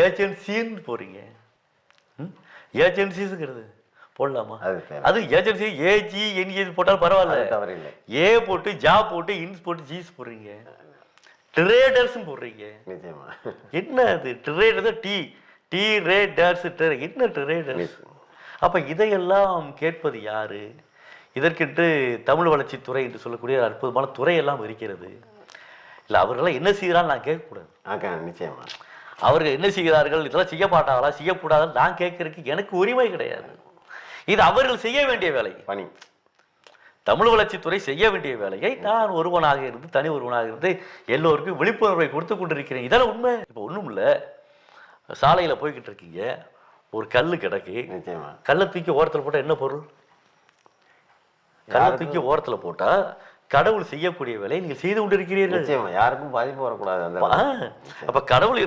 ஏஜென்சின்னு போறீங்க. ஏஜென்சிஸ்ங்கிறது போடலாமா? அது ஏஜென்சி ஏஜி என்ஏஜி போட்டாலும் பரவாயில்ல. ஏ போட்டு ஜா போட்டு இன்ஸ் போட்டு ஜீஸ் போடுறீங்க. ட்ரேடர்ஸ் போடுறீங்க. என்ன அது ட்ரேடர்? டி ரேடர்ஸ் என்ன ட்ரேடர்ஸ்? அப்ப இதையெல்லாம் கேட்பது யாரு? இதற்கென்று தமிழ் வளர்ச்சித்துறை என்று சொல்லக்கூடிய அற்புதமான துறையெல்லாம் இருக்கிறது. இல்ல அவர்களெல்லாம் என்ன செய்யறான்னு நான் கேட்கக்கூடாது. நிச்சயமா அவர்கள் என்ன செய்கிறார்கள், இதெல்லாம் செய்ய மாட்டாங்களா, செய்யக்கூடாதுன்னு நான் கேட்கறதுக்கு எனக்கு உரிமை கிடையாது. இது அவர்கள் செய்ய வேண்டிய வேலை. பணி தமிழ் வளர்ச்சித்துறை செய்ய வேண்டிய வேலையை நான் ஒருவனாக இருந்து தனி ஒருவனாக இருந்து எல்லோருக்கும் விழிப்புணர்வை கொடுத்து கொண்டிருக்கிறேன். இதெல்லாம் உண்மை. இப்போ ஒன்றும் இல்லை, சாலையில போய்கிட்டு இருக்கீங்க, ஒரு கல்லு கிடக்கு, கல்லை தூக்கி ஓரத்தில் போட்டா என்ன பொருள்? கல்லை தூக்கி ஓரத்தில் போட்டா கடவுள் செய்யக்கூடிய வேலையை நீங்கள் செய்து கொண்டிருக்கிறீர்கள். யாருக்கும் பாதிப்பு வரக்கூடாது. அப்ப கடவுள்